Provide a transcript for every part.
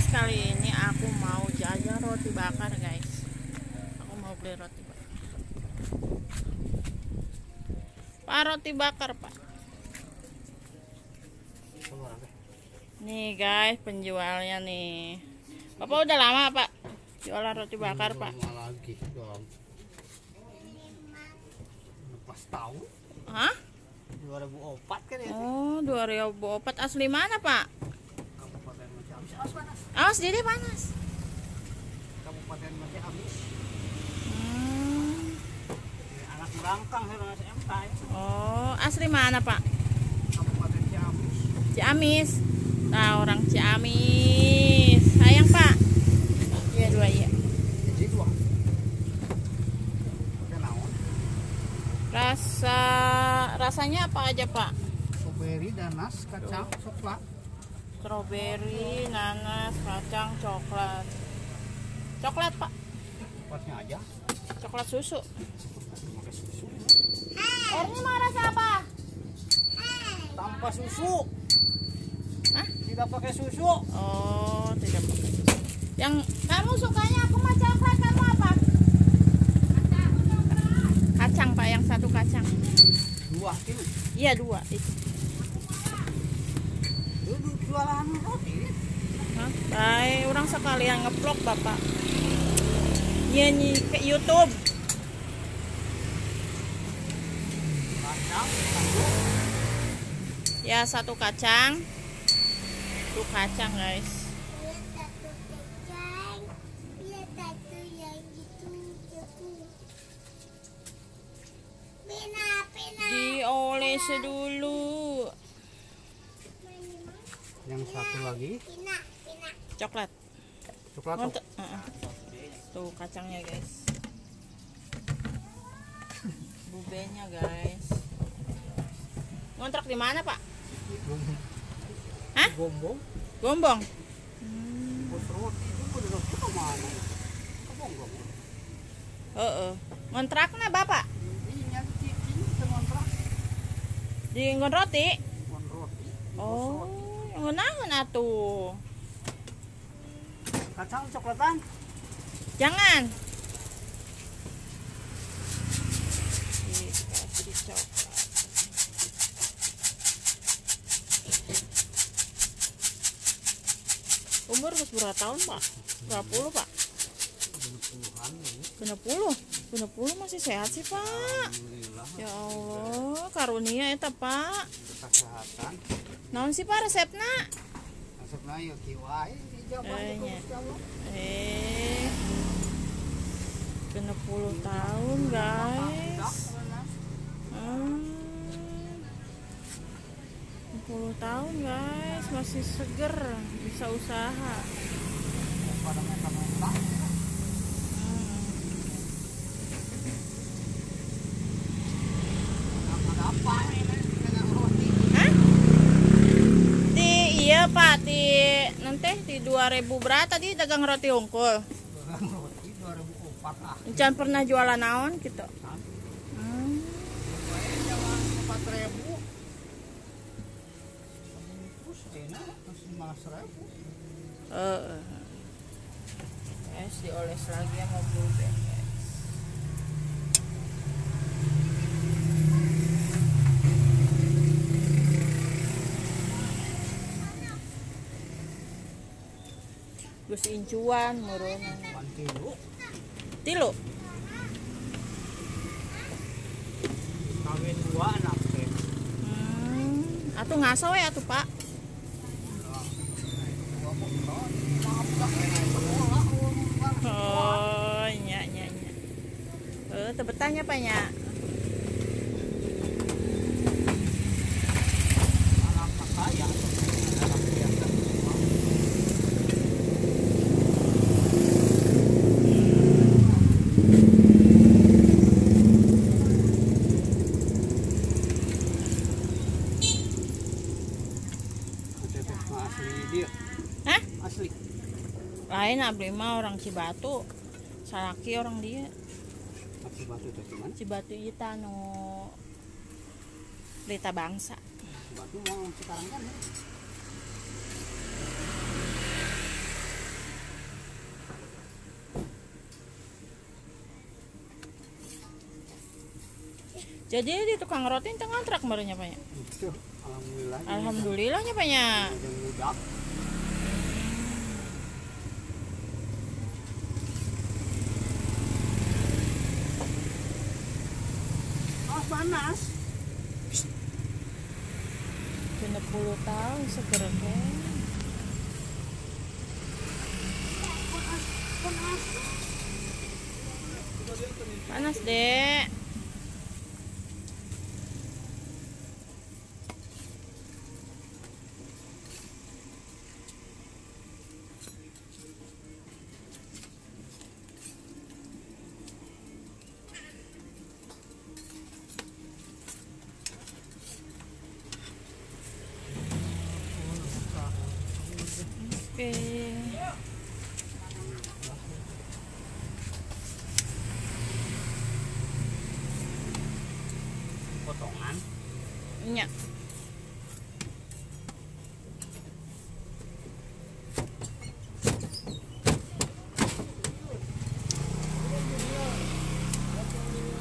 kali ini aku mau jajan roti bakar guys. Aku mau beli roti bakar. Pak, roti bakar Pak. Nih guys, penjualnya nih. Bapak udah lama Pak jualan roti bakar Pak? Lama lagi dong. Pas tahun. Hah? 2004 kan ya? Oh, 2004. Asli mana Pak? Kabupaten Ciamis. Awas panas. Awas jadi panas. Kabupaten Ciamis. Hmm. Anak Burangkang sama SMK ya. Oh, asli mana Pak? Kabupaten Ciamis. Ciamis. Nah, orang Ciamis. Sayang Pak. Iya, 2 iya. Jadi 2. Udah naon? Rasanya apa aja Pak? Strawberry, nanas, kacang, coklat. Strawberry, nanas, kacang, coklat. Coklat Pak. Coklatnya aja. Coklat susu. Pakai susu. Ini mau rasa apa? Tanpa susu. Hah? Tidak pakai susu. Oh, tidak pakai susu. Yang kamu sukanya aku mah coklat, kamu apa? Kacang Pak, yang satu kacang. 2 kilo. Iya 2 itu. Lu jualan roti. Hah? Baik, orang sekalian ngeplok Bapak. Nyanyi ke YouTube. Kacang, Ya, satu kacang. Itu kacang guys. Dioles dulu. yang satu lagi Coklat. coklat. Tuh kacangnya guys. Bubenya guys. Ngontrak di mana Pak? Hah? Gombong. Gombong. Roti itu udah kemana? Gombong. Ngontraknya Bapak Ini cicing semontrak. di nggon roti. Roti. Oh, nggonaun atuh. Kacang coklatan. Jangan. Dikasih coklat. Umur berapa tahun Pak? Berapa puluh Pak? Puluhan ini. Bener puluh masih sehat sih Pak. Alhamdulillah. Ya Allah, karunia eta Pak. Kesehatan. Naon sih Pak resepna? Resepna yuk kiwai di Jawa. Nya. 60 tahun guys. 60 tahun guys, masih seger, bisa usaha. Pada meta-meta. Apa ini dengan roti? Hah? Iya Pak, nanti di 2000 berapa tadi dagang roti unggul. Dagang roti 2004 Jangan pernah jualan naon gitu. Jalan 4.000. Bungkus enak, masih 15.000. Guys, dioles lagi ya mobil guys. Gus incuan meureunan. 8 kilo. Tilu. Kawin 2 anak teh. Atuh ngaso we atuh Pak. Oh, nya. Tebetanya Pak nya. Anak saya. Asli dia. Hah? Asli. Lain abdi mah orang Cibatu. Salaki orang dia. Asli batu itu gimana? Cibatu ieu tah nu Berita Bangsa. Batu mau sekarang kan. Jadi di tukang roti itu ngontrak barunya Pak ya? Itu, alhamdulillah. Alhamdulillahnya Pak ya. Udah ngudak. Panas. 20 tahun seger kan. Panas dek. Oke. Potongan. Nya.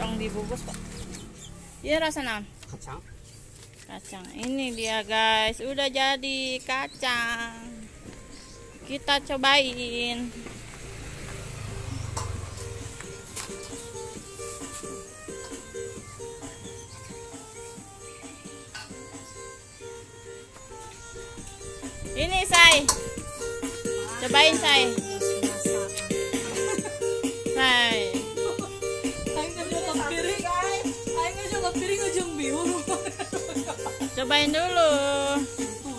Tong dibungkus Pak. Iya rasa naon? Kacang. Kacang. Ini dia guys, udah jadi kacang. Kita cobain. Ini Say. Cobain Say. Say. Cobain dulu.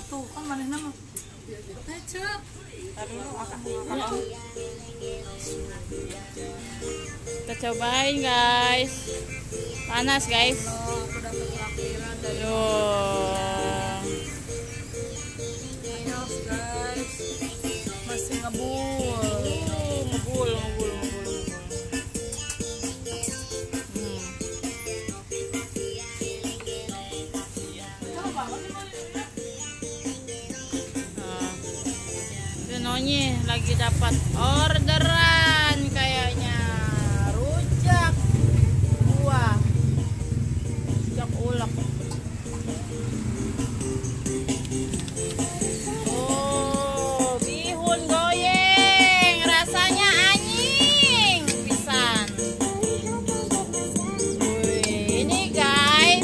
Tuh kan manehna mah. Teh cek. Kita cobain guys. Panas guys. Aku dapat raktiran dari Tuh. Chaos guys. Masih ngebul. Ngebul. Nonye lagi dapat orderan kayaknya rujak buah, rujak ulek. Oh, bihun goyeng, rasanya anjing pisan. Wih, ini guys,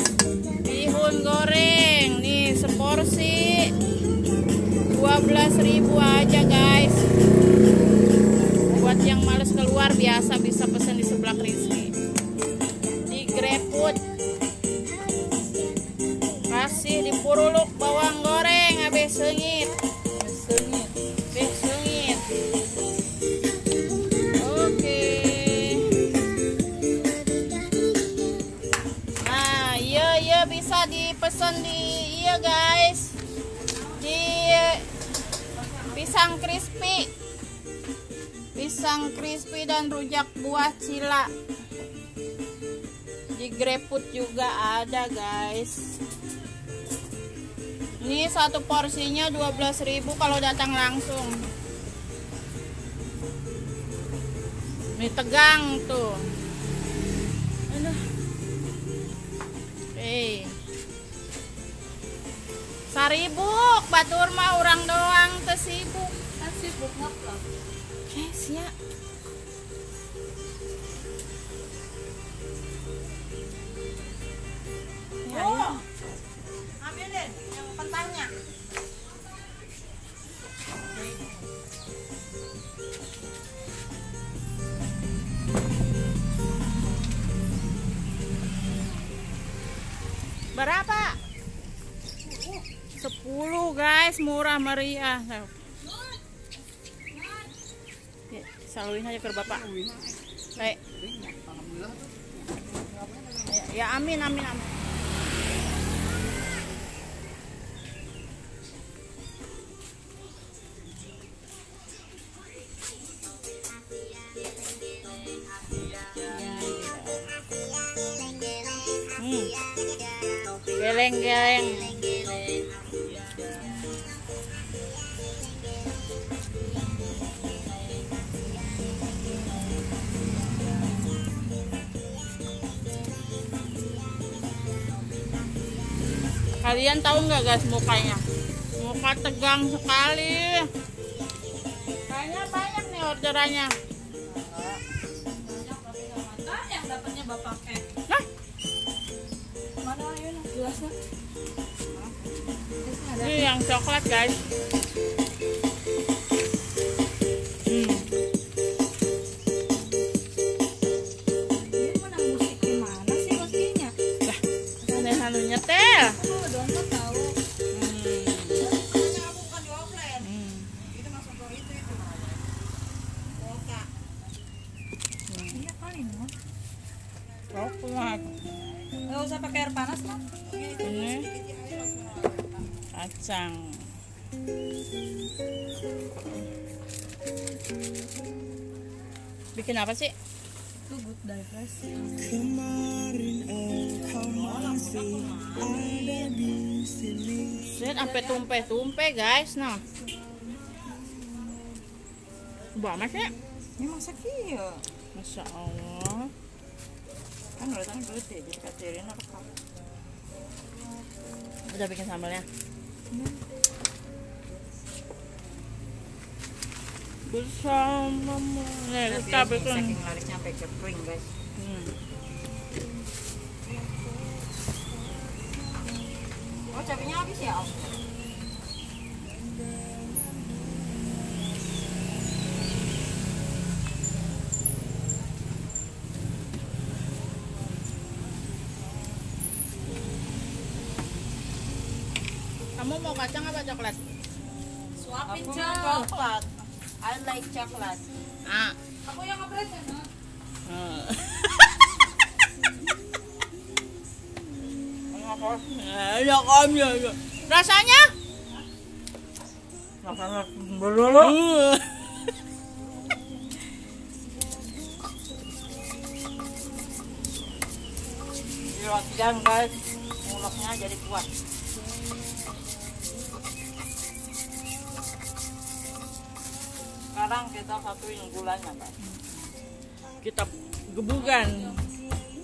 bihun goreng nih seporsi 12.000 aja guys. Buat yang males keluar biasa bisa pesen di sebelah Rizky di GrabFood. Kasih dipuruluk bawang goreng habis sengit. Oke. Nah, iya bisa dipesan di iya guys. Di pisang crispy dan rujak buah cila di GrabFood juga ada guys. Ini satu porsinya 12.000 kalau datang langsung. Ini tegang tuh. Aduh. Saribuk batur mah orang doang teu sibuk. sibuk ngap. Sia. Ya, ambilin yang pentahnya. Berapa? 10 guys, murah meriah. Saluin aja ke bapak. Baik. Ya amin. Geleng-geleng. Kalian tahu nggak guys mukanya? Muka tegang sekali. Kayaknya banyak nih orderannya. Banyak yang dapatnya bapak Nah, mana yun gelasnya? ini yang coklat guys. Ini mana musik gimana sih pastinya? Lah, aneh nyetel. Aku download tahu. Makanya aku bukan di offline. Itu masuk ke itu. Kuota. Iya kali non. Coklat. Nggak usah pakai air panas non. Ini kacang. Bikin apa sih? Itu good day fresh. Lihat sampai tumpe-tumpe guys. Nah, banget sih. Ini masak iya. Masya Allah. Kan urutan gede jadi kasirin rekam. Udah bikin sambalnya. Bersama kita bikin. Saking larisnya sampai kering guys. Oh cabenya habis ya Om? Kamu mau kacang apa coklat? Suapin Aku mau coklat. I like coklat. Ah. Aku yang ngebread ya no? Ya kamu ya. Rasanya? Rasanya belulu. Di latihan guys, mulutnya jadi kuat. Sekarang kita satuin gulanya guys. Kita gebukan.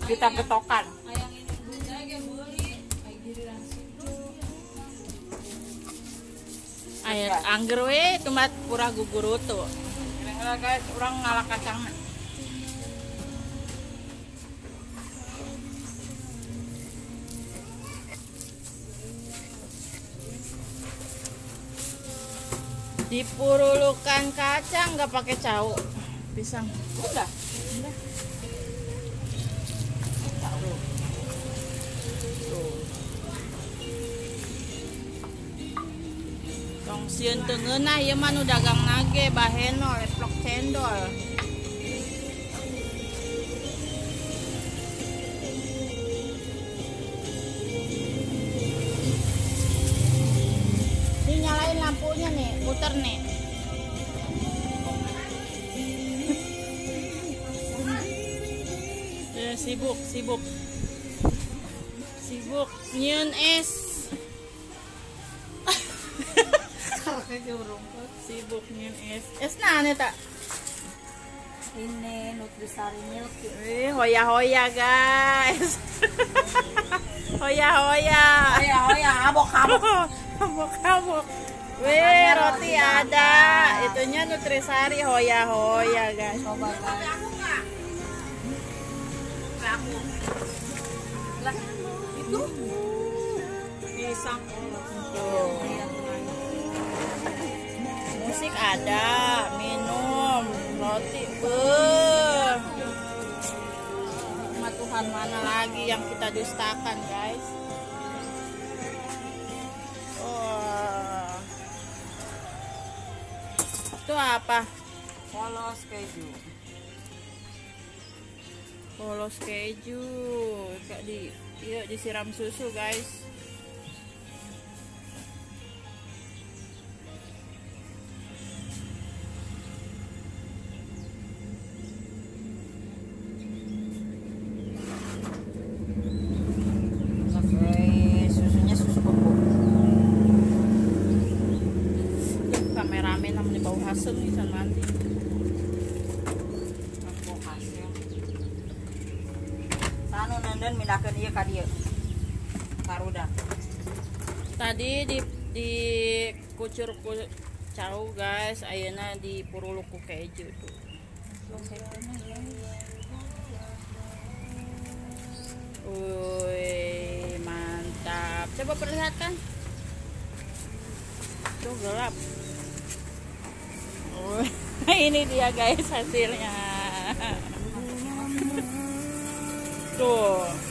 Kita getokan. Ayang ini bunda yang beli kayak giliran situ. Air angger we tomat pura gugurutu. Kira-kira guys, orang ngalah kacangnya. Dipurulukan kacang nggak pakai cau. Pisang. Udah. Tong sieun teu ngeunah ieu mah nu dagang nage baheno leplok cendol. Ini nyalain lampunya nih, puter nih. Sibuk, sibuk. Sibuk nyieun es. Sibuk nyieun es. Es nane tak? Ini Nutrisari Milk. Hoya-hoya guys. Hoya-hoya. Oh ya, abok-abok. Habuk-habuk. Wih, roti ada. Itunya Nutrisari hoya-hoya guys. Coba guys. Lah, itu Pisang. Tuh. Musik ada, minum, roti. Sama Tuhan mana lagi yang kita dustakan guys. Oh. Itu apa? Polos keju. Polos keju. Kayak yuk disiram susu guys. Susunya susu bubuk. Kameramen namanya bau hasem nih san mandi. Aku hasil. Sanu nandan mindakeun ieu ka dieu. Karuda. Tadi di kucur cau guys, ayeuna di puruluku keju tuh. Wih, mantap. Coba perlihatkan. Tuh gelap. Ini dia guys hasilnya. Tuh.